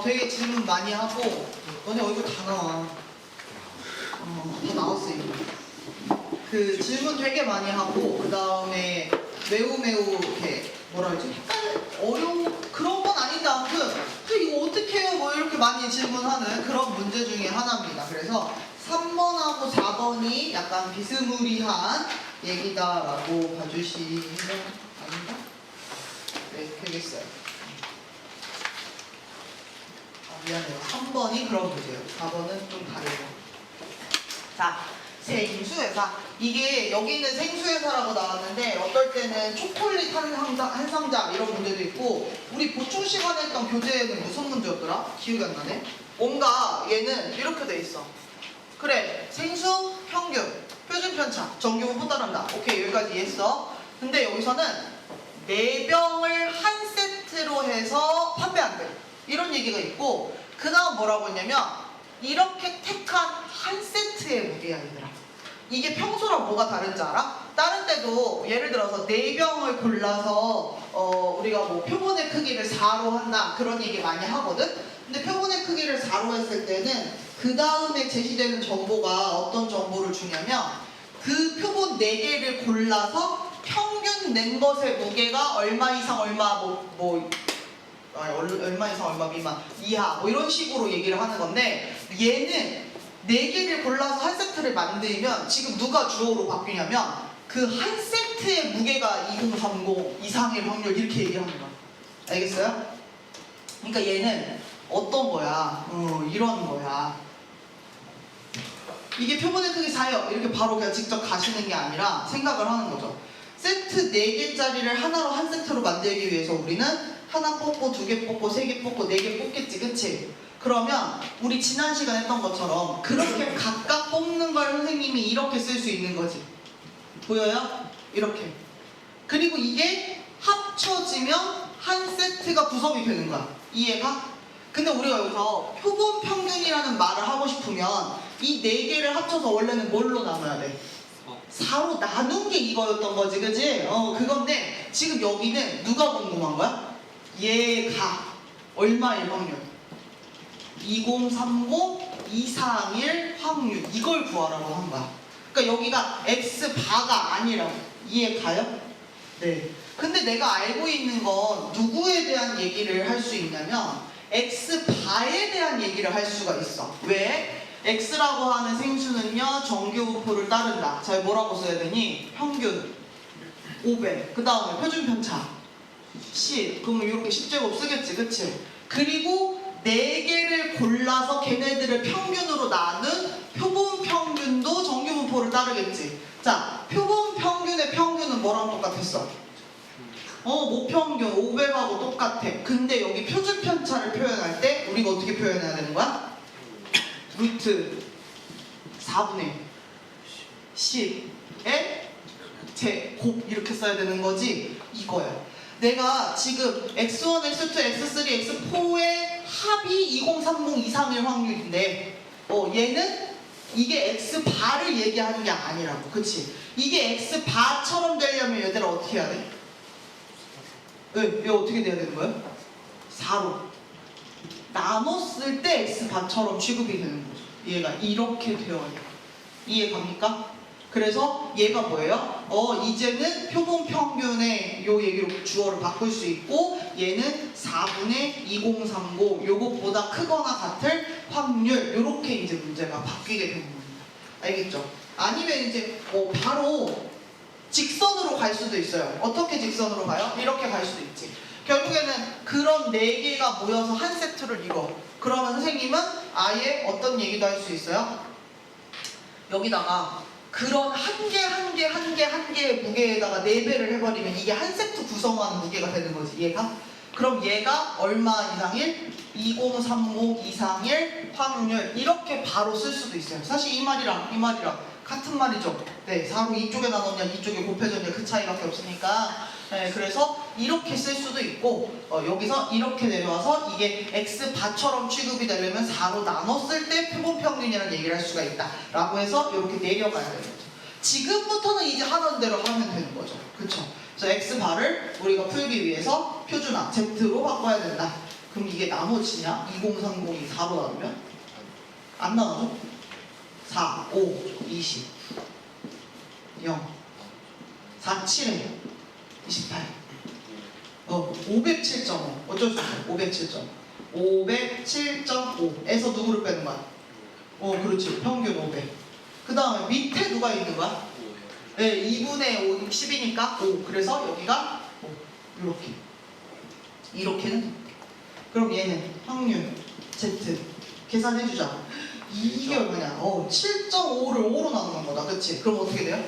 되게 질문 많이 하고 너네 얼굴 다 나와. 다 나왔어 이거. 그 질문 되게 많이 하고 그 다음에 매우 이렇게 뭐라 그러지? 어려운 그런 건 아닌데 아무튼 이거 어떻게 해요? 뭐 이렇게 많이 질문하는 그런 문제 중에 하나입니다. 그래서 3번하고 4번이 약간 비스무리한 얘기다라고 봐주시면 아닌가? 네, 되겠어요. 미안해요. 3번이 그런 문제예요. 4번은 좀 다르고. 자, 생수회사. 이게 여기는 생수회사라고 나왔는데 어떨 때는 초콜릿 한 상자 이런 문제도 있고 우리 보충 시간에 했던 교재에는 무슨 문제였더라? 기억이 안 나네. 뭔가 얘는 이렇게 돼 있어. 그래, 생수, 평균, 표준 편차, 정규분 따른다. 오케이, 여기까지 이해했어. 근데 여기서는 4병을 한 세트로 해서 판매한대. 이런 얘기가 있고 그 다음 뭐라고 했냐면 이렇게 택한 한 세트의 무게야 얘들아. 이게 평소랑 뭐가 다른지 알아? 다른 때도 예를 들어서 4병을 골라서 우리가 뭐 표본의 크기를 4로 한다 그런 얘기 많이 하거든? 근데 표본의 크기를 4로 했을 때는 그 다음에 제시되는 정보가 어떤 정보를 주냐면 그 표본 4개를 골라서 평균 낸 것의 무게가 얼마 이상 얼마 얼마 이상 얼마 미만 이하 뭐 이런 식으로 얘기를 하는 건데 얘는 4개를 골라서 한 세트를 만들면 지금 누가 주어로 바뀌냐면 그 한 세트의 무게가 2030 이상의 확률 이렇게 얘기하는 거야. 알겠어요? 그러니까 얘는 어떤 거야? 이런 거야. 이게 표본의 크기 4요 이렇게 바로 그냥 직접 가시는 게 아니라 생각을 하는 거죠. 세트 4개짜리를 하나로 한 세트로 만들기 위해서 우리는 하나 뽑고 2개 뽑고 3개 뽑고 4개 뽑겠지, 그치? 그러면 우리 지난 시간에 했던 것처럼 그렇게 각각 뽑는 걸 선생님이 이렇게 쓸 수 있는 거지. 보여요? 이렇게. 그리고 이게 합쳐지면 한 세트가 구성이 되는 거야. 이해가? 근데 우리가 여기서 표본 평균이라는 말을 하고 싶으면 이 4개를 합쳐서 원래는 뭘로 나눠야 돼? 4로 나눈 게 이거였던 거지, 그치? 그건데 지금 여기는 누가 궁금한 거야? 얘가 얼마일 확률? 2030 231 확률 이걸 구하라고 한 거야. 그러니까 여기가 X바가 아니라고. 이해 가요? 네. 근데 내가 알고 있는 건 누구에 대한 얘기를 할 수 있냐면 X바에 대한 얘기를 할 수가 있어. 왜? X라고 하는 생수는요 정규분포를 따른다. 자, 뭐라고 써야 되니? 평균 500. 그 다음에 표준 편차 10. 그러면 이렇게 10제곱 쓰겠지, 그치? 그리고 4개를 골라서 걔네들을 평균으로 나눈 표본 평균도 정규분포를 따르겠지. 자, 표본 평균의 평균은 뭐랑 똑같았어? 모평균 500하고 똑같아. 근데 여기 표준 편차를 표현할 때 우리가 어떻게 표현해야 되는 거야? 루트 4분의 10의 제곱 이렇게 써야 되는 거지. 이거야. 내가 지금 x1, x2, x3, x4의 합이 2030 이상일 확률인데 얘는 이게 x바를 얘기하는 게 아니라고. 그치? 이게 x바처럼 되려면 얘들아 어떻게 해야 돼? 얘 어떻게 돼야 되는 거야? 4로 나눴을 때 x바처럼 취급이 되는 거죠. 얘가 이렇게 되어요. 이해 갑니까? 그래서 얘가 뭐예요? 이제는 표본 평균의 요 얘기로 주어를 바꿀 수 있고 얘는 4분의 2030 요것보다 크거나 같을 확률 요렇게 이제 문제가 바뀌게 되는 겁니다. 알겠죠? 아니면 이제 바로 직선으로 갈 수도 있어요. 어떻게 직선으로 가요? 이렇게 갈 수도 있지. 결국에는 그런 4개가 모여서 한 세트를 이뤄. 그러면 선생님은 아예 어떤 얘기도 할 수 있어요? 여기다가 그런 한 개의 무게에다가 4배를 해버리면 이게 한 세트 구성하는 무게가 되는 거지. 얘가? 그럼 얘가 얼마 이상일? 2030 이상일 확률 이렇게 바로 쓸 수도 있어요. 사실 이 말이랑 같은 말이죠. 네, 4로 이쪽에 나눴냐 이쪽에 곱해졌냐 그 차이밖에 없으니까 네, 그래서 이렇게 쓸 수도 있고 여기서 이렇게 내려와서 이게 X바처럼 취급이 되려면 4로 나눴을 때 표본평균이라는 얘기를 할 수가 있다 라고 해서 이렇게 내려가야 되는 거죠. 지금부터는 이제 하던 대로 하면 되는 거죠. 그쵸? 그래서 X바를 우리가 풀기 위해서 표준화 Z로 바꿔야 된다. 그럼 이게 나머지냐? 2030이 4로 나누면? 안 나누죠? 4, 5, 20, 0, 4, 7에 28. 507.5. 어쩔 수 없어. 507.5. 507.5에서 누구를 빼는 거야? 그렇지. 평균 500. 그 다음에 밑에 누가 있는 거야? 네, 2분의 5, 10이니까 5. 그래서 여기가 5. 이렇게. 이렇게는. 그럼 얘는 확률 Z. 계산해주자. 이게 얼마냐? 7.5를 5로 나누는 거다. 그치? 그럼 어떻게 돼요?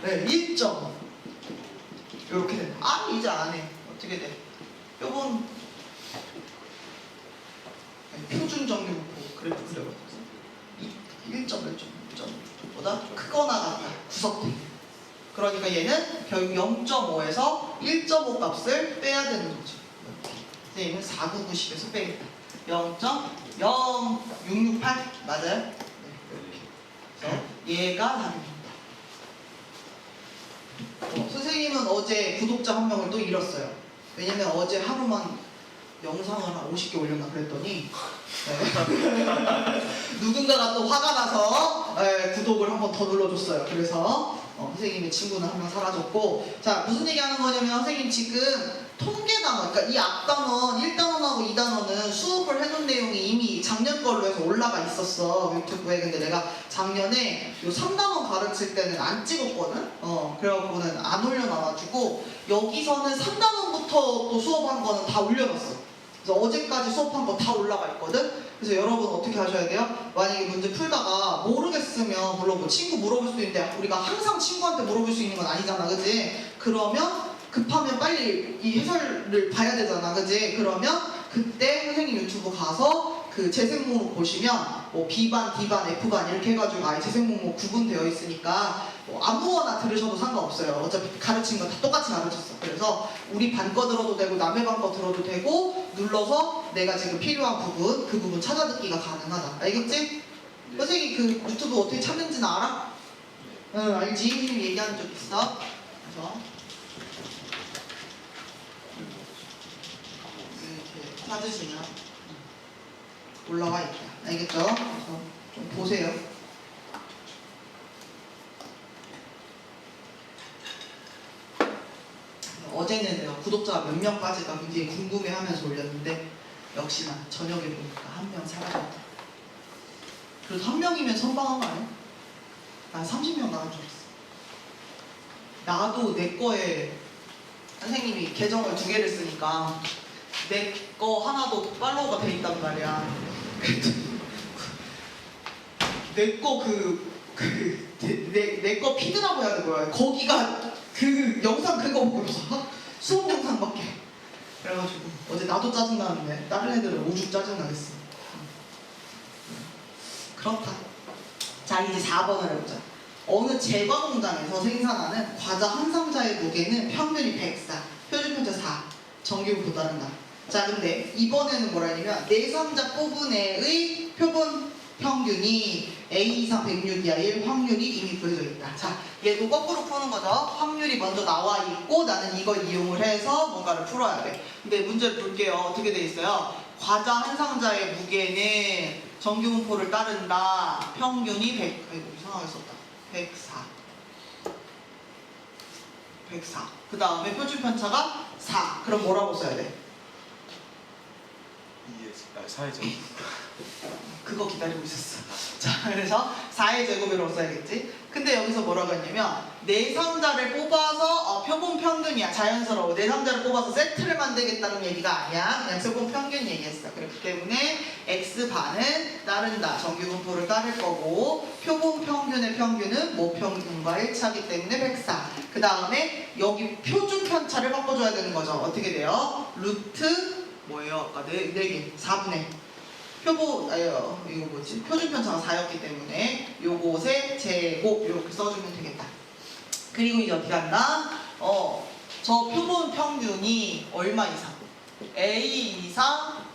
네, 1점. 이렇게 돼. 이제 안 해. 어떻게 돼? 요번 표준 정리분포 그래프 그려요. 1.1.1.보다 크거나 같다. 구석대. 그러니까 얘는 결국 0.5에서 1.5 값을 빼야 되는 거죠. 이렇게. 얘는 4990에서 빼겠다. 0.0668 맞아요? 네, 이렇게. 그래서 얘가 답입니다. 선생님은 어제 구독자 한 명을 또 잃었어요. 왜냐면 어제 하루만 영상을 한 50개 올렸나 그랬더니 누군가가 또 화가 나서 구독을 한 번 더 눌러줬어요. 그래서 선생님의 친구는 한 명 사라졌고, 자 무슨 얘기하는 거냐면 선생님 지금 통계 단원, 그러니까 이 앞단원 1단원하고 2단원은 수업을 해놓은 내용이 이미 작년 걸로 해서 올라가 있었어 유튜브에. 근데 내가 작년에 요 3단원 가르칠 때는 안 찍었거든. 그래갖고는 안 올려놔가지고 여기서는 3단원부터 또 수업한 거는 다 올려놨어. 그래서 어제까지 수업한 거 다 올라가 있거든. 그래서 여러분 어떻게 하셔야 돼요? 만약에 문제 풀다가 모르겠으면 물론 뭐 친구 물어볼 수도 있는데 우리가 항상 친구한테 물어볼 수 있는 건 아니잖아, 그지? 그러면 급하면 빨리 이 해설을 봐야 되잖아, 그지? 그러면 그때 선생님 유튜브 가서 그 재생 목록 보시면 뭐 B반, D반, F반 이렇게 해가지고 아예 재생 목록 구분되어 있으니까 뭐 아무거나 들으셔도 상관없어요. 어차피 가르친 건 다 똑같이 가르쳤어. 그래서 우리 반 거 들어도 되고 남의 반 거 들어도 되고 눌러서 내가 지금 필요한 부분 그 부분 찾아듣기가 가능하다. 알겠지? 네. 선생님 그 유튜브 어떻게 찾는지는 알아? 네. 응, 알지? 선생님 얘기한 적 있어. 그래서 이렇게 찾으시면 올라와 있다. 알겠죠? 그래서 좀 보세요. 어제는 내가 구독자가 몇 명까지가 굉장히 궁금해하면서 올렸는데 역시나 저녁에 보니까 한 명 사라졌다. 그래도 한 명이면 선방한 거 아니야? 난 30명 나간 줄 알았어. 나도 내 거에 선생님이 계정을 2개를 쓰니까 내 거 하나도 팔로우가 돼 있단 말이야. 내 거 내 거 피드라고 해야 되는 거야. 거기가 그 영상 그거 보고 수업 영상밖에. 그래가지고 어제 나도 짜증나는데 다른 애들은 오죽 짜증나겠어. 그렇다. 자 이제 4번을 해보자. 어느 제과 공장에서 생산하는 과자 한 상자의 무게는 평균이 104, 표준편차 4, 정규분포 따른다. 자 근데 이번에는 뭐라 했냐면 내 상자 뽑은 애의 표본 평균이 A 이상 106 이하일 확률이 이미 구해져 있다. 자 얘도 거꾸로 푸는 거죠. 확률이 먼저 나와 있고 나는 이걸 이용을 해서 뭔가를 풀어야 돼. 근데 문제를 볼게요. 어떻게 돼 있어요? 과자 한 상자의 무게는 정규분포를 따른다. 평균이 100, 아이고 이상하게 썼다. 104. 그 다음에 표준편차가 4. 그럼 뭐라고 써야 돼? 4의 제곱. 그거 기다리고 있었어. 자, 그래서 4의 제곱이라고 써야겠지? 근데 여기서 뭐라고 했냐면 내 상자를 뽑아서 표본 평균이야. 자연스러워. 내 상자를 뽑아서 세트를 만들겠다는 얘기가 아니야. 그냥 표본 평균 얘기했어. 그렇기 때문에 X반은 따른다. 정규분포를 따를 거고 표본 평균의 평균은 모평균과 일치하기 때문에 104. 그 다음에 여기 표준 편차를 바꿔줘야 되는 거죠. 어떻게 돼요? 루트 뭐예요? 아까 4개 4분의 이거 뭐지? 표준 편차가 4였기 때문에 요것의 제곱 이렇게 써주면 되겠다. 그리고 이제 어떻게 한다? 저 표본 평균이 얼마 이상? A 이상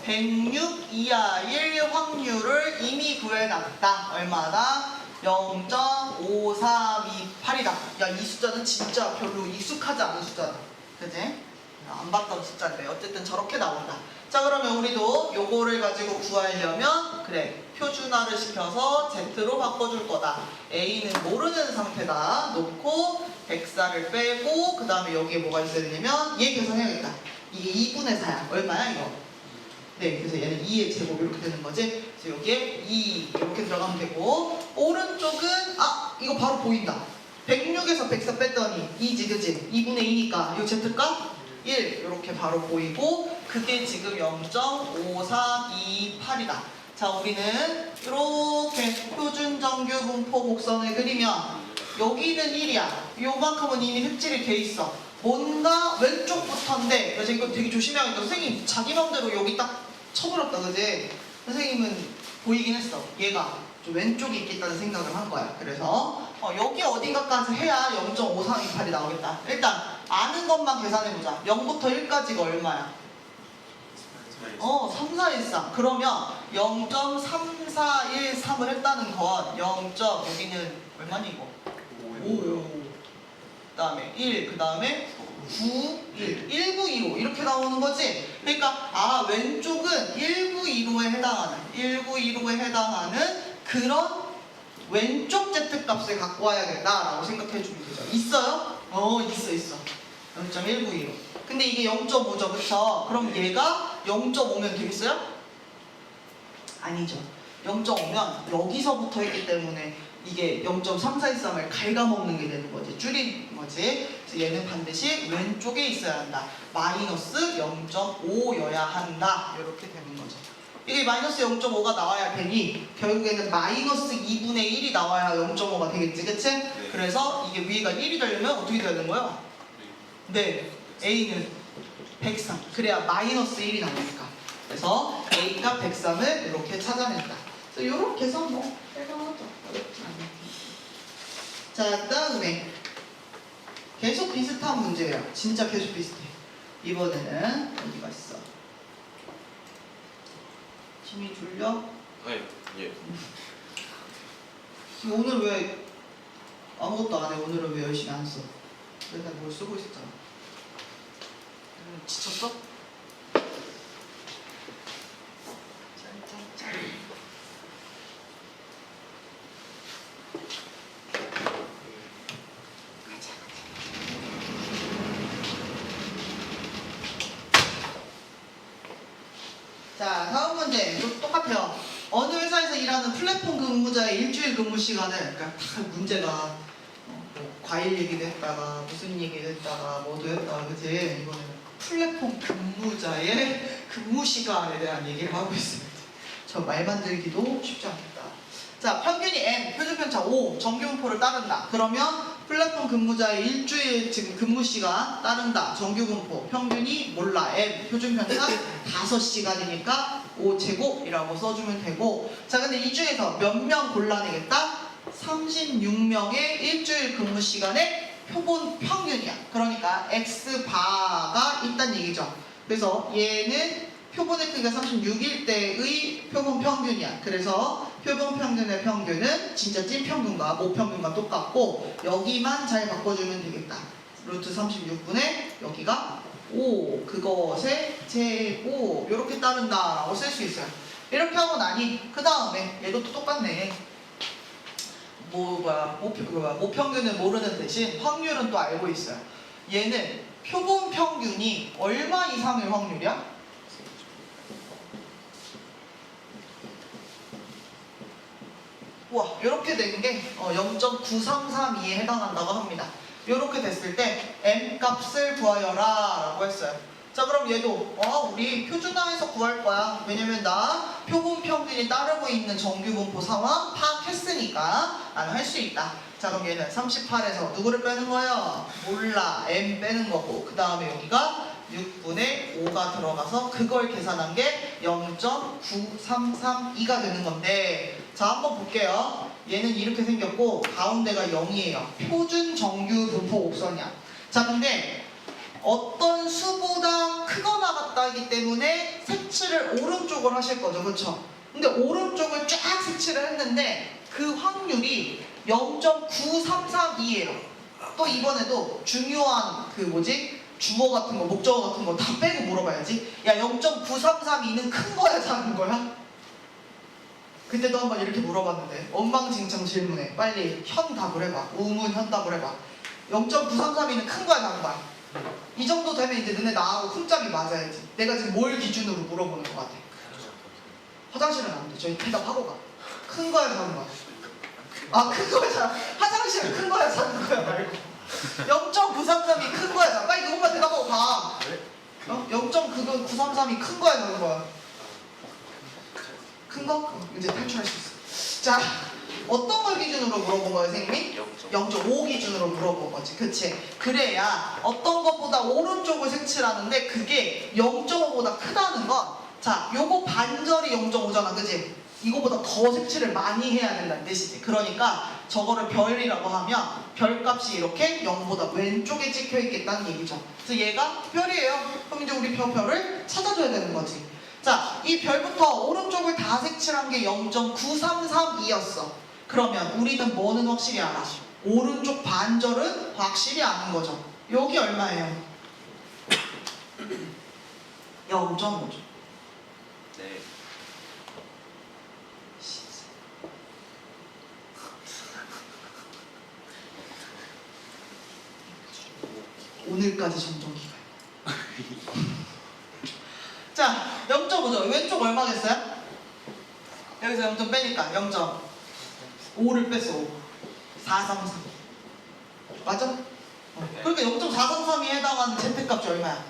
106 이하일 확률을 이미 구해놨다. 얼마다? 0.5328이다. 야, 이 숫자는 진짜 별로 익숙하지 않은 숫자다. 그지? 안 봤던 숫자인데 어쨌든 저렇게 나온다. 자, 그러면 우리도 요거를 가지고 구하려면 그래, 표준화를 시켜서 Z로 바꿔줄 거다. A는 모르는 상태다 놓고 104를 빼고 그 다음에 여기에 뭐가 있어야 되냐면 얘 계산해야겠다. 이게 2분의 4야. 얼마야 이거? 네, 그래서 얘는 2의 제곱 이렇게 되는 거지. 그래서 여기에 2 이렇게 들어가면 되고, 오른쪽은 이거 바로 보인다. 106에서 104 뺐더니 2지, 그치? 2분의 2니까 이거 Z값 1 이렇게 바로 보이고, 그게 지금 0.5428이다. 자, 우리는 이렇게 표준 정규 분포 곡선을 그리면 여기는 1이야. 요만큼은 이미 획질이 돼 있어. 뭔가 왼쪽부터인데, 그래서 이거 되게 조심해야겠다. 선생님 자기 맘대로 여기 딱 쳐버렸다, 그지? 선생님은 보이긴 했어. 얘가 좀 왼쪽에 있겠다는 생각을 한 거야. 그래서 여기 어딘가까지 해야 0.5328이 나오겠다. 일단 아는 것만 계산해보자. 0부터 1까지가 얼마야? 3413. 그러면 0.3413을 했다는 건 0. 여기는 얼마니 이거? 5. 그 다음에 1, 그 다음에 9, 1, 1925 이렇게 나오는 거지. 그러니까 왼쪽은 1925에 해당하는 그런 왼쪽 Z값을 갖고 와야겠다라고 생각해 주면 되죠. 있어요? 있어. 0.1925. 근데 이게 0.5죠, 그쵸? 그럼 얘가 0.5면 되겠어요? 아니죠. 0.5면 여기서부터 했기 때문에 이게 0.3413을 갉아먹는 게 되는 거지. 줄이는 거지. 그래서 얘는 반드시 왼쪽에 있어야 한다. 마이너스 0.5여야 한다. 이렇게 되는 거죠. 이게 마이너스 0.5가 나와야 되니 결국에는 마이너스 2분의 1이 나와야 0.5가 되겠지, 그치? 네. 그래서 이게 위가 1이 되려면 어떻게 돼야 되는 거예요? 네, A는 103. 그래야 마이너스 1이 나오니까. 그래서 A값 103을 이렇게 찾아낸다. 그래서 이렇게 해서 해당하죠. 어렵지 않아요. 자, 그 다음에 계속 비슷한 문제예요. 진짜 계속 비슷해. 이번에는 어디가 있어? 힘이 졸려? 예. 오늘 왜 아무것도 안 해? 오늘은 왜 열심히 안 써? 맨날 뭘 쓰고 있었잖아. 지쳤어? 짠짠짠. 자, 다음 문제 똑같아요. 어느 회사에서 일하는 플랫폼 근무자의 일주일 근무 시간을, 그러니까 다 문제가 뭐 과일 얘기도 했다가 무슨 얘기도 했다가 뭐도 했다가, 그치? 이거는 플랫폼 근무자의 근무 시간에 대한 얘기를 하고 있습니다. 저 말 만들기도 쉽지 않겠다. 자, 평균이 n, 표준편차 5, 정규분포를 따른다. 그러면 플랫폼 근무자의 일주일 지금 근무 시간 따른다. 정규분포, 평균이 몰라. n, 표준편차 5시간이니까 5제곱이라고 써주면 되고, 자, 근데 이 중에서 몇 명 골라내겠다? 36명의 일주일 근무 시간의 표본 평균이야. 그러니까 X바가 있단 얘기죠. 그래서 얘는 표본의 크기가 36일 때의 표본 평균이야. 그래서 표본 평균의 평균은 진짜 찐 평균과 모평균과 똑같고, 여기만 잘 바꿔주면 되겠다. 루트 36분의 여기가 5, 그것의 제곱, 이렇게 따른다 라고 쓸 수 있어요. 이렇게 하고 나니 그 다음에 얘도 또 똑같네. 모평균을 모르는 대신 확률은 또 알고 있어요. 얘는 표본 평균이 얼마 이상의 확률이야? 와, 이렇게 된 게 0.9332에 해당한다고 합니다. 이렇게 됐을 때 m 값을 구하여라 라고 했어요. 자, 그럼 얘도 우리 표준화해서 구할 거야. 왜냐면 나 표본 평균이 따르고 있는 정규분포 상황 파악했으니까 나는 할 수 있다. 자, 그럼 얘는 38에서 누구를 빼는 거야? 몰라. m 빼는 거고, 그 다음에 여기가 6분의 5가 들어가서 그걸 계산한 게 0.9332가 되는 건데, 자, 한번 볼게요. 얘는 이렇게 생겼고 가운데가 0이에요. 표준 정규 분포 곡선이야. 자, 근데 어떤 수보다 크거나 같다기 때문에 색칠을 오른쪽으로 하실 거죠, 그렇죠? 근데 오른쪽을 쫙 색칠을 했는데 그 확률이 0.9332예요. 또 이번에도 중요한 주어 같은 거, 목적어 같은 거 다 빼고 물어봐야지. 야, 0.9332는 큰 거야, 작은 거야? 그때도 한번 이렇게 물어봤는데 엉망진창 질문에 빨리 현 답을 해봐. 우문 현 답을 해봐. 0.933이는 큰 거야, 작은 거야? 이 정도 되면 이제 너네 나하고 품짝이 맞아야지. 내가 지금 뭘 기준으로 물어보는 것 같아? 화장실은 안 돼. 저희 대답하고 가. 큰 거야, 작은 거야? 아, 큰 거야, 작은 거야. 화장실은 큰 거야, 작은 거야 말고 0.933이 큰 거야, 작은 거야. 빨리 그것만 대답하고 가. 0.933이 큰 거야, 작은 거야? 큰 거? 이제 탈출할 수 있어. 자, 어떤 걸 기준으로 물어본 거예요, 선생님이? 0.5 기준으로 물어본 거지. 그치? 그래야 어떤 것보다 오른쪽을 색칠하는데 그게 0.5보다 크다는 건, 자, 요거 반절이 0.5잖아, 그치? 이거보다 더 색칠을 많이 해야 된다는 뜻이지. 그러니까 저거를 별이라고 하면 별값이 이렇게 0보다 왼쪽에 찍혀 있겠다는 얘기죠. 그래서 얘가 별이에요. 그럼 이제 우리 별을 찾아줘야 되는 거지. 자, 이 별부터 오른쪽을 다 색칠한 게 0.9332였어. 그러면 우리는 뭐는 확실히 알아? 오른쪽 반절은 확실히 아는 거죠. 여기 얼마예요? 0.5죠. 네. 오늘까지 점점 기가요. 자, 0.5죠. 왼쪽 얼마겠어요? 여기서 0점 빼니까 0.5를 뺐어. 5. 433. 맞아? 그러니까 0.433이 해당하는 Z값이 얼마야?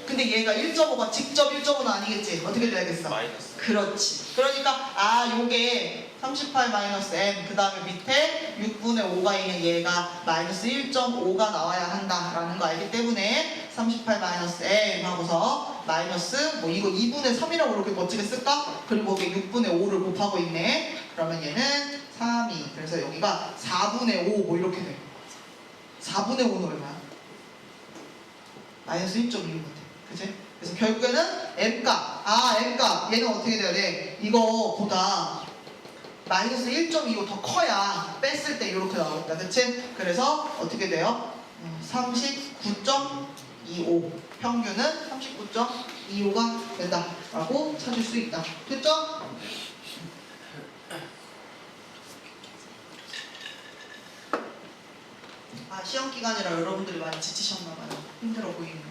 근데 얘가 1.5가 직접 1.5는 아니겠지? 어떻게 돼야겠어? 마이너스. 그렇지. 그러니까 요게 38-m 그 다음에 밑에 6분의 5가 있는 얘가 마이너스 1.5가 나와야 한다라는 거 알기 때문에 38-m 하고서 마이너스 뭐 이거 2분의 3이라고 이렇게 멋지게 쓸까? 그리고 여기 6분의 5를 곱하고 있네. 그러면 얘는 3이. 그래서 여기가 4분의 5 뭐 이렇게 돼. 4분의 5는 얼마야? 마이너스 1.25 같아. 그치? 그래서 결국에는 M값. M값. 얘는 어떻게 돼야 돼? 이거보다 마이너스 1.25 더 커야 뺐을 때 이렇게 나오겠다. 그치? 그래서 어떻게 돼요? 39.25. 평균은 39.25가 된다. 라고 찾을 수 있다. 됐죠? 시험 기간이라 여러분들이 많이 지치셨나봐요. 힘들어 보이는.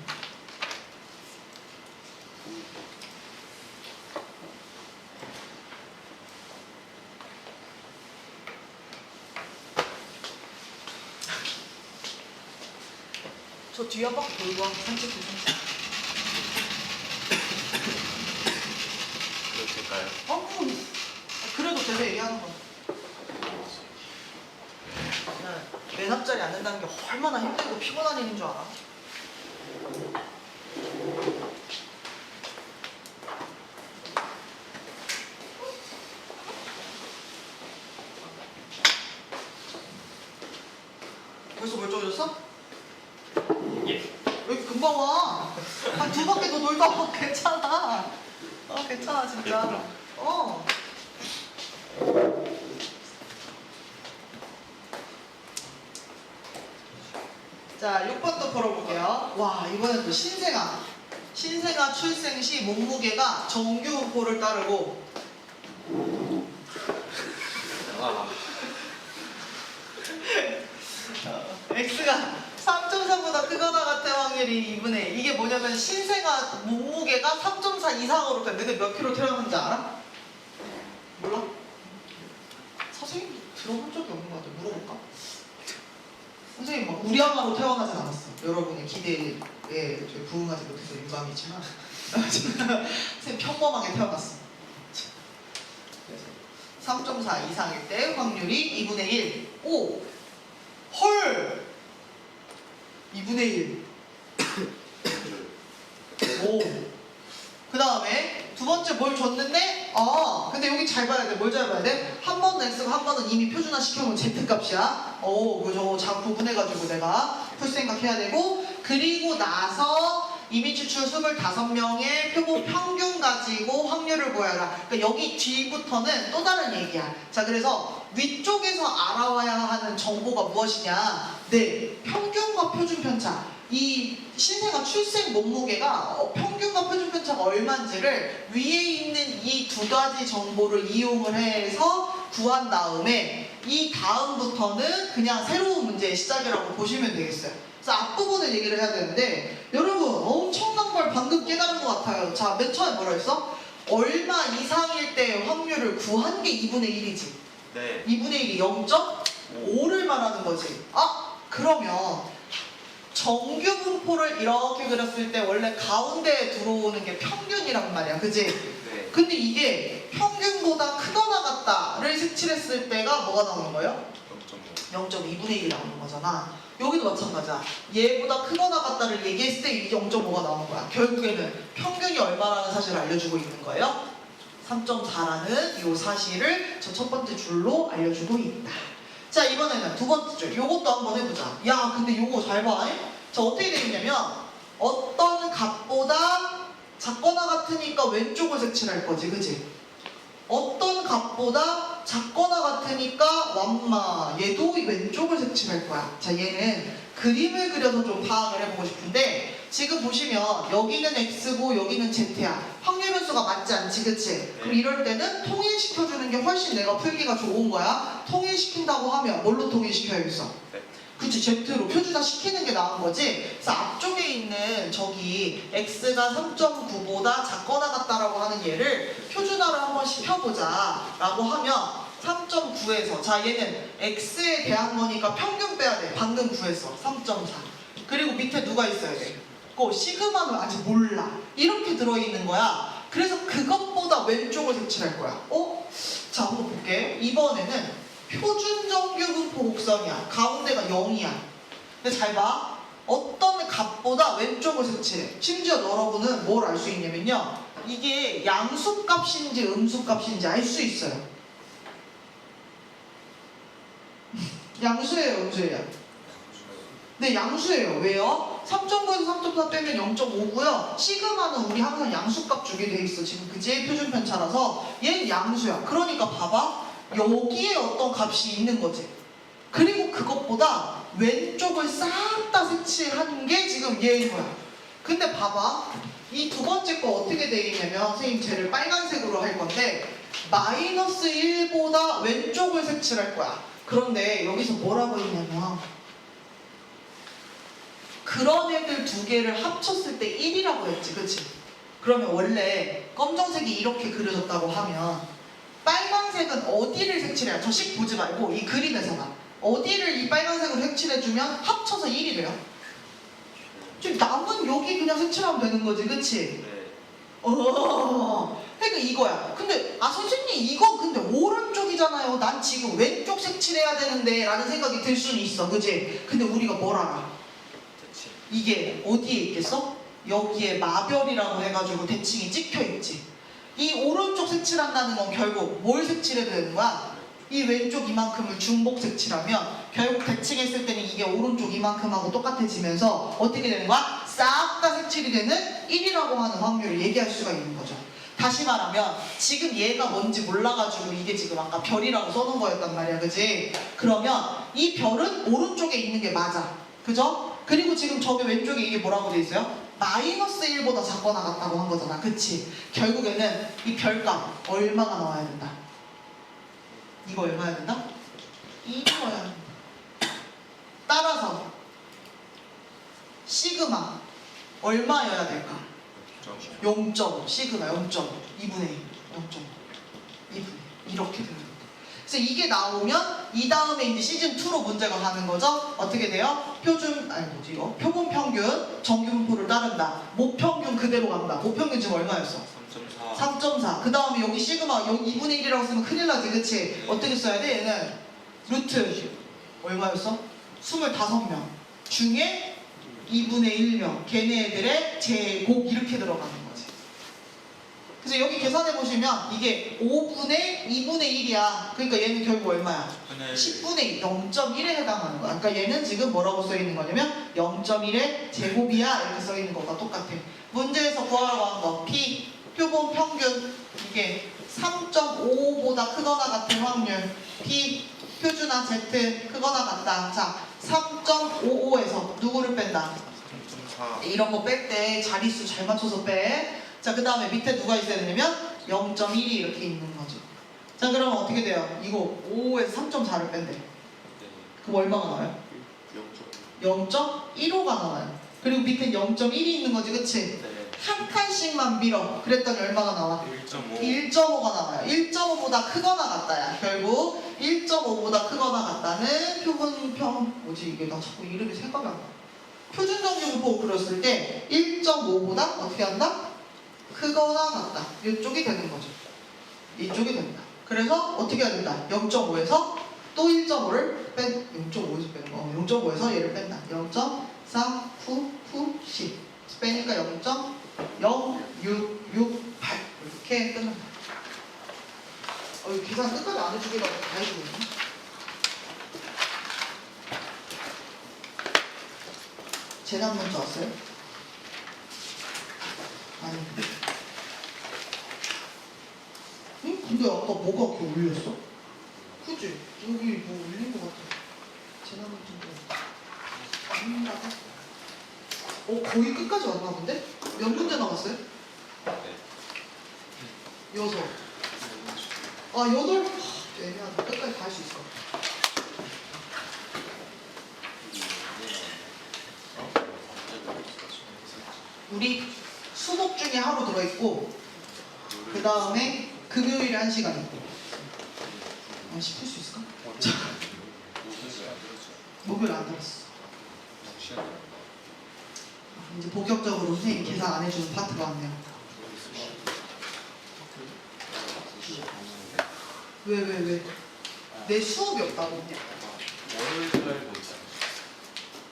저 뒤에 한 바퀴 돌고 산책 좀. 그래도 될까요? 그래도 돼서 얘기하는 거야. 맨 앞자리 앉는다는 게 얼마나 힘들고 피곤한 일인 줄 알아? 벌써 멀쩡해졌어? 예. 왜 이렇게 금방 와? 한 두 바퀴 더 놀다 와. 괜찮아. 괜찮아 진짜. 자, 6번 또 풀어볼게요. 와, 이번엔 또 신생아. 신생아 출생 시 몸무게가 정규분포를 따르고 X가 3.4보다 크거나 같은 확률이 2분의 1. 이게 뭐냐면 신생아 몸무게가 3.4 이상으로 돼. 너네 몇 킬로 태어났는지 알아? 몰라? 선생님 들어본 적이 없는 것 같아. 물어볼까? 선생님 막 우량아로 태어나진 않았어. 여러분의 기대에 저희 부응하지 못해서 유감이지만 선생님 평범하게 태어났어. 3.4 이상일 때 확률이 2분의 1. 오! 헐! 2분의 1. 오. 그 다음에 두 번째 뭘 줬는데 근데 여기 잘 봐야 돼. 뭘 잘 봐야 돼? 한 번은 X고 한 번은 이미 표준화 시켜놓은 Z값이야. 저거 잘 구분해가지고 내가 풀 생각해야 되고, 그리고 나서 이미 추출 25명의 표본 평균 가지고 확률을 구해라. 그러니까 여기 뒤부터는 또 다른 얘기야. 자, 그래서 위쪽에서 알아와야 하는 정보가 무엇이냐? 네, 평균과 표준 편차. 이 신생아 출생 몸무게가 평균과 표준 편차가 얼마인지를 위에 있는 이 두 가지 정보를 이용을 해서 구한 다음에 이 다음부터는 그냥 새로운 문제의 시작이라고 보시면 되겠어요. 그래서 앞부분을 얘기를 해야 되는데 여러분 엄청난 걸 방금 깨달은 것 같아요. 자, 맨 처음에 뭐라 했어? 얼마 이상일 때 확률을 구한 게 2분의 1이지. 네. 2분의 1이 0.5를 말하는 거지. 아, 그러면 정규 분포를 이렇게 그렸을 때 원래 가운데에 들어오는 게 평균이란 말이야. 그지? 네. 근데 이게 평균보다 크거나 같다를 색칠했을 때가 뭐가 나오는 거예요? 0.5. 0.2분의 1이 나오는 거잖아. 여기도 마찬가지야. 얘보다 크거나 같다를 얘기했을 때 이게 0.5가 나오는 거야. 결국에는 평균이 얼마라는 사실을 알려주고 있는 거예요. 3.4라는 이 사실을 저 첫 번째 줄로 알려주고 있다. 자, 이번에는 두 번째 줄. 요것도 한번 해보자. 야, 근데 요거 잘 봐. 자, 어떻게 되겠냐면 어떤 값보다 작거나 같으니까 왼쪽을 색칠할 거지. 그지? 어떤 값보다 작거나 같으니까 완마 얘도 왼쪽을 색칠할 거야. 자, 얘는 그림을 그려서 좀 파악을 해보고 싶은데 지금 보시면 여기는 x고 여기는 z야. 확률 변수가 맞지 않지, 그치? 그럼 이럴 때는 통일시켜주는 게 훨씬 내가 풀기가 좋은 거야. 통일시킨다고 하면 뭘로 통일시켜야겠어? 네. 그치, Z로 표준화 시키는 게 나은 거지. 그래서 앞쪽에 있는 저기 x가 3.9보다 작거나 같다라고 하는 얘를 표준화를 한번 시켜보자 라고 하면 3.9에서 자, 얘는 x에 대한 거니까 평균 빼야 돼. 방금 구했어. 3.4. 그리고 밑에 누가 있어야 돼? 시그마는 아직 몰라. 이렇게 들어있는 거야. 그래서 그것보다 왼쪽을 색칠할 거야. 자, 한번 볼게. 이번에는 표준 정규 분포 곡선이야. 가운데가 0이야. 근데 잘 봐. 어떤 값보다 왼쪽을 색칠해. 심지어 여러분은 뭘 알 수 있냐면요. 이게 양수값인지 음수값인지 알 수 있어요. 양수예요, 음수예요? 네, 양수예요. 왜요? 3.9에서 3.4 빼면 0.5고요. 시그마는 우리 항상 양수값 주게 돼 있어. 지금 그제 표준 편차라서 얘는 양수야. 그러니까 봐봐. 여기에 어떤 값이 있는 거지. 그리고 그것보다 왼쪽을 싹 다 색칠하는 게 지금 얘인 거야. 근데 봐봐. 이 두 번째 거 어떻게 돼 있냐면 선생님 쟤를 빨간색으로 할 건데 마이너스 1보다 왼쪽을 색칠할 거야. 그런데 여기서 뭐라고 했냐면 그런 애들 두 개를 합쳤을 때 1이라고 했지, 그치? 그러면 원래 검정색이 이렇게 그려졌다고 하면 빨간색은 어디를 색칠해야? 저 식 보지 말고 이 그림에서만 어디를 이 빨간색으로 색칠해주면 합쳐서 1이 돼요? 지금 남은 여기 그냥 색칠하면 되는 거지, 그치? 네. 그러니까 이거야. 근데 선생님 이거 근데 오른쪽이잖아요. 난 지금 왼쪽 색칠해야 되는데 라는 생각이 들 수는 있어, 그치? 근데 우리가 뭘 알아? 대칭. 이게 어디에 있겠어? 여기에 마별이라고 해가지고 대칭이 찍혀있지. 이 오른쪽 색칠한다는 건 결국 뭘 색칠해야 되는 거야? 이 왼쪽 이만큼을 중복 색칠하면 결국 대칭했을 때는 이게 오른쪽 이만큼하고 똑같아지면서 어떻게 되는 거야? 싹 다 색칠이 되는 1이라고 하는 확률을 얘기할 수가 있는 거죠. 다시 말하면 지금 얘가 뭔지 몰라가지고 이게 지금 아까 별이라고 써놓은 거였단 말이야, 그지? 그러면 이 별은 오른쪽에 있는 게 맞아, 그죠? 그리고 지금 저기 왼쪽에 이게 뭐라고 돼 있어요? 마이너스 1보다 작거나 같다고 한 거잖아, 그치? 결국에는 이 별값 얼마가 나와야 된다? 이거 얼마야 된다? 이거야 된다. 따라서 시그마 얼마여야 될까? 0. 시그마 0.2분의 1 이렇게 되는 거예요. 그래서 이게 나오면 이 다음에 이제 시즌 2로 문제가 가는 거죠. 어떻게 돼요? 표본 평균 정규 분포를 따른다. 목평균 그대로 간다. 목평균 지금 얼마였어? 3.4. 3.4. 그 다음에 여기 시그마 여기 2분의 1이라고 쓰면 큰일 나지, 그치? 어떻게 써야 돼? 얘는 루트 얼마였어? 25명 중에 2분의 1명 걔네들의 제곱 이렇게 들어가는 거지. 그래서 여기 계산해 보시면 이게 5분의 2분의 1이야. 그러니까 얘는 결국 얼마야? 10분의 2, 0.1에 해당하는 거야. 그러니까 얘는 지금 뭐라고 써 있는 거냐면 0.1의 제곱이야 이렇게 써 있는 거가 똑같아. 문제에서 구하라고 한 거 P 표본 평균 이게 3.55보다 크거나 같은 확률 P 표준화 Z 크거나 같다. 자, 3.55에서 누구를 뺀다? 4. 이런 거 뺄 때 자릿수 잘 맞춰서 빼. 자, 그 다음에 밑에 누가 있어야 되냐면 0.1이 이렇게 있는 거죠. 자, 그러면 어떻게 돼요? 이거 5에서 3.4를 뺀대. 네. 그럼 얼마가 나와요? 0.15가 나와요. 그리고 밑에 0.1이 있는 거지, 그치? 네. 한 칸씩만 밀어. 그랬더니 얼마가 나와? 1.5. 1.5가 나와요. 1.5보다 크거나 같다야. 결국 1.5보다 크거나 같다는 뭐지 이게 나 자꾸 이름이 생각이 안 나. 표준 정규분포 그렸을 때 1.5보다 어떻게 한다? 크거나 같다. 이쪽이 되는 거죠. 이쪽이 된다. 그래서 어떻게 해야 된다? 0.5에서 또 1.5를 0.5에서 빼는 거. 0.5에서 얘를 뺀다. 0.4990 빼니까 0.0668 이렇게 끝난다. 이거 계산 끝까지 안 해주기로 다 해주거든요. 재단 문자 왔어요? 아니. 응? 근데 아까 뭐가 이렇게 올렸어? 그치? 여기 뭐 올린 것 같아. 재단 문자인데. 아닌가? 거의 끝까지 왔나 본데? 몇 문제 남았어요? 네. 6. 8? 애매하다. 끝까지 다 할 수 있을 것 같아. 우리 수목 중에 하루 들어있고 그 다음에 금요일에 1시간 있고 짚을 수 있을까? 목요일 안 들었어. 이제 본격적으로 선생님이 계산 안 해주는 파트가 왔네요. 왜? 내 수업이 없다고.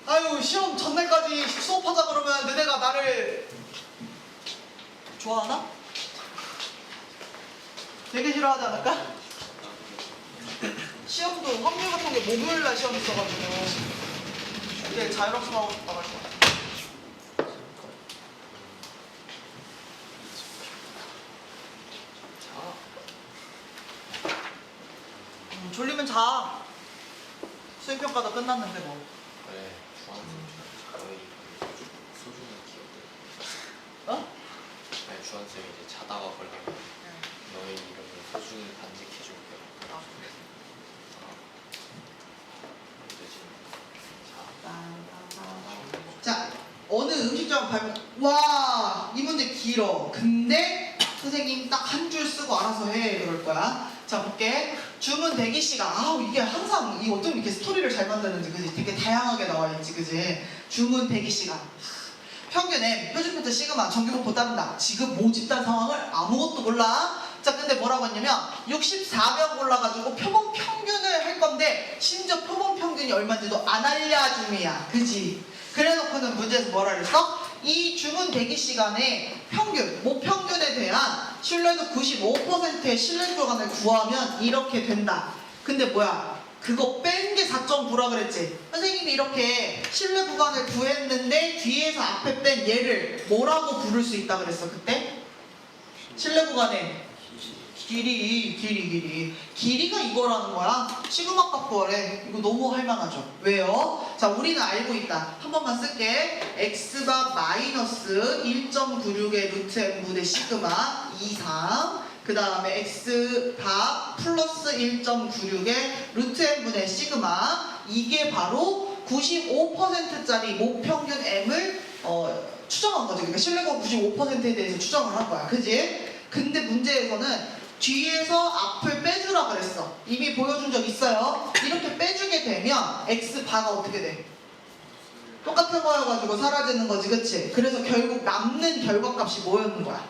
아유, 시험 전날까지 수업하자 그러면 너네가 나를 좋아하나? 되게 싫어하지 않을까? 시험도 확률 같은 게 목요일날 시험 있어가지고 이게 자율학습 하고 싶다고 할 거야. 졸리면 자. 수행평가도 끝났는데 뭐. 네. 주한쌤 저희 소중한 기억들. 어? 네, 주한쌤이 이제 자다가 걸려면 너의 이름을 소중히 간직해줄게. 이제 지금 자, 어느 음식점 발표. 와, 이 문제 길어. 근데 선생님 딱 한 줄 쓰고 알아서 해 그럴 거야. 자, 볼게. 주문 대기 시간. 이게 항상 이 어쩜 이렇게 스토리를 잘 만드는지, 그지? 되게 다양하게 나와 있지, 그지? 주문 대기 시간. 평균 M, 표준 팩터 시그마, 정규분포 따른다. 지금 모집단 상황을 아무것도 몰라. 자, 근데 뭐라고 했냐면 64명 골라가지고 표본 평균을 할 건데 심지어 표본 평균이 얼마인지도 안 알려줌이야, 그지? 그래놓고는 문제에서 뭐라 그랬어? 이 주문 대기 시간에 평균, 모평균에 대한 신뢰도 95%의 신뢰 구간을 구하면 이렇게 된다. 근데 뭐야? 그거 뺀 게 4.9라 그랬지? 선생님이 이렇게 신뢰 구간을 구했는데 뒤에서 앞에 뺀 얘를 뭐라고 부를 수 있다 그랬어 그때? 신뢰 구간의 길이가 이거라는 거야. 시그마 값 구하래. 이거 너무 할만하죠. 왜요? 자, 우리는 알고 있다. 한 번만 쓸게. x바 마이너스 1.96의 루트 n분의 시그마 23. 그 다음에 x바 플러스 1.96의 루트 n분의 시그마. 이게 바로 95%짜리 모평균 m을 추정한 거지. 그러니까 신뢰가 95%에 대해서 추정을 한 거야. 그지? 근데 문제에서는 뒤에서 앞을 빼주라 그랬어. 이미 보여준 적 있어요. 이렇게 빼주게 되면 x바가 어떻게 돼? 똑같은 거여가지고 사라지는 거지, 그치? 그래서 결국 남는 결과값이 뭐였는 거야?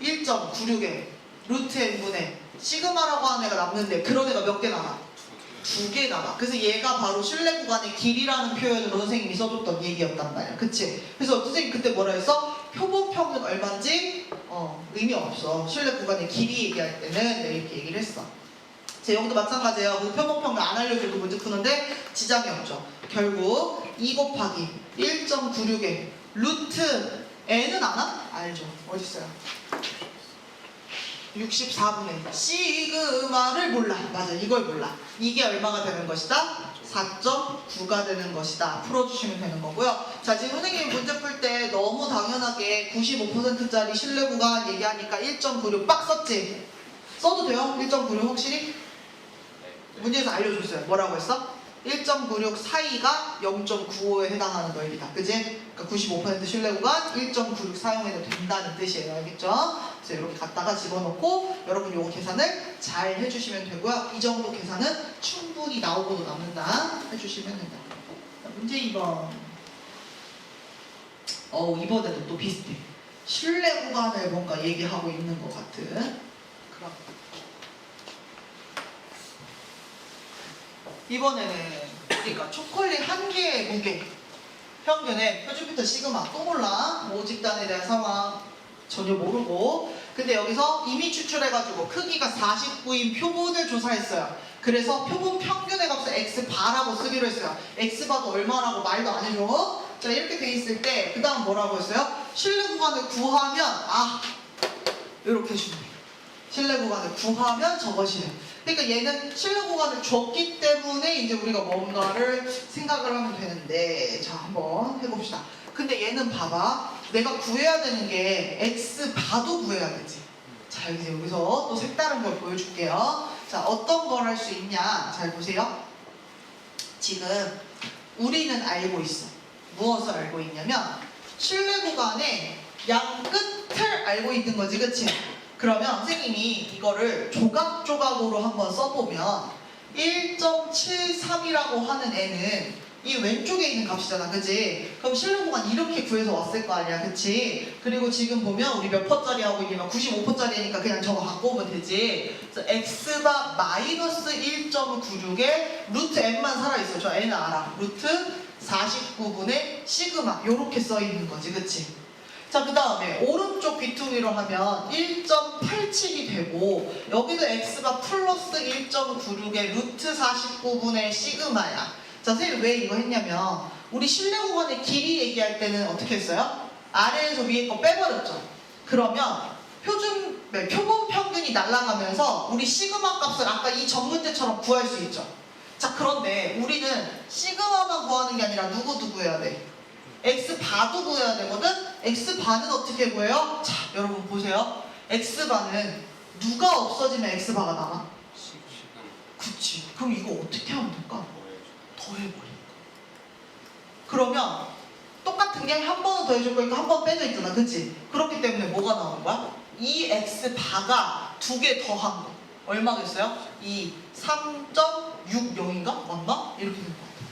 1.96에 루트 n분의 시그마라고 하는 애가 남는데 그런 애가 몇 개 남아? 2개 남아. 그래서 얘가 바로 신뢰 구간의 길이라는 표현으로 선생님이 써줬던 얘기였단 말이야. 그치? 그래서 선생님 그때 뭐라 했어? 표본 평균 얼마인지 의미 없어. 신뢰 구간의 길이 얘기할 때는 이렇게 얘기를 했어. 자, 여기도 마찬가지예요. 그 표본 평균 안 알려줘도 문제 푸는데 지장이 없죠. 결국 2 곱하기 1.96에 루트 n은 아나? 알죠. 어디 있어요? 64분의 시그마를 몰라. 맞아, 이걸 몰라. 이게 얼마가 되는 것이다? 4.9가 되는 것이다. 풀어주시면 되는 거고요. 자, 지금 선생님이 문제 풀 때 너무 당연하게 95%짜리 신뢰 구간 얘기하니까 1.96 빡 썼지? 써도 돼요? 1.96 확실히? 네. 문제에서 알려줬어요. 뭐라고 했어? 1.96 사이가 0.95에 해당하는 너희이다. 그지? 그러니까 95% 신뢰 구간 1.96 사용해도 된다는 뜻이에요. 알겠죠? 그래서 이렇게 갖다가 집어넣고 여러분 요거 계산을 잘 해주시면 되고요. 이 정도 계산은 충분히 나오고도 남는다. 해주시면 된다. 자, 문제 2번. 이번에도 또 비슷해. 신뢰 구간을 뭔가 얘기하고 있는 것 같은 그런. 이번에는 그러니까 초콜릿 한 개의 무게 평균의 표준피터 시그마 또 몰라 모집단에 대한 상황 전혀 모르고 근데 여기서 이미 추출해가지고 크기가 49인 표본을 조사했어요. 그래서 표본 평균의 값을 x바라고 쓰기로 했어요. x바도 얼마라고 말도 안 해줘. 자 이렇게 돼 있을 때 그 다음 뭐라고 했어요? 신뢰 구간을 구하면 이렇게 해주면 돼요. 신뢰 구간을 구하면 저것이래. 그러니까 얘는 신뢰 구간을 줬기 때문에 이제 우리가 뭔가를 생각을 하면 되는데 자 한번 해봅시다. 근데 얘는 봐봐. 내가 구해야 되는 게 x바도 구해야 되지. 자 이제 여기서 또 색다른 걸 보여줄게요. 자 어떤 걸 할 수 있냐. 잘 보세요. 지금 우리는 알고 있어. 무엇을 알고 있냐면 신뢰 구간의 양 끝을 알고 있는 거지, 그치? 그러면 선생님이 이거를 조각조각으로 한번 써보면 1.73이라고 하는 애는 이 왼쪽에 있는 값이잖아, 그치? 그럼 신뢰 구간 이렇게 구해서 왔을 거 아니야, 그치? 그리고 지금 보면 우리 몇 퍼짜리 하고 있냐면 95퍼짜리니까 그냥 저거 갖고 오면 되지. 그래서 x바 마이너스 1.96에 루트 n만 살아있어요. 저 n은 알아. 루트 49분의 시그마 요렇게 써있는 거지, 그치? 자, 그 다음에 오른쪽 귀퉁이로 하면 1.87이 되고 여기도 x가 플러스 1.96의 루트 49분의 시그마야. 자, 선생님 왜 이거 했냐면 우리 신뢰 구간의 길이 얘기할 때는 어떻게 했어요? 아래에서 위에 거 빼버렸죠. 그러면 표본 평균이 날아가면서 우리 시그마 값을 아까 이 전 문제처럼 구할 수 있죠. 자, 그런데 우리는 시그마만 구하는 게 아니라 누구 구해야 돼? x바도 구해야 되거든? x바는 어떻게 구해요? 자, 여러분 보세요. x바는 누가 없어지면 x바가 나와? 그치. 그럼 이거 어떻게 하면 될까? 더해버리니까. 그러면 똑같은 게 한 번은 더해줄 거니까 한 번 빼져 있잖아. 그치? 그렇기 때문에 뭐가 나오는 거야? 이 x바가 두 개 더한 거. 얼마겠어요? 이 3.60인가? 맞나? 이렇게 된 거 같아.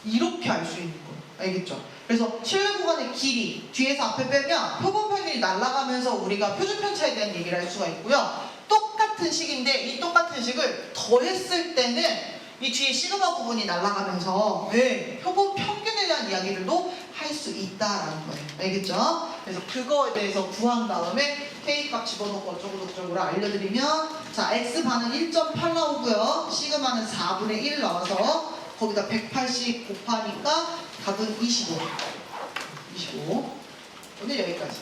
이렇게 알 수 있는 거. 알겠죠? 그래서 신뢰 구간의 길이 뒤에서 앞에 빼면 표본 평균이 날아가면서 우리가 표준 편차에 대한 얘기를 할 수가 있고요. 똑같은 식인데 이 똑같은 식을 더했을 때는 이 뒤에 시그마 부분이 날아가면서 표본 평균에 대한 이야기들도 할 수 있다라는 거예요. 알겠죠? 그래서 그거에 대해서 구한 다음에 K값 집어넣고 어쩌고저쩌고 알려드리면 자 X반은 1.8 나오고요. 시그마는 4분의 1 나와서 거기다 180 곱하니까 답은 25. 오늘 여기까지.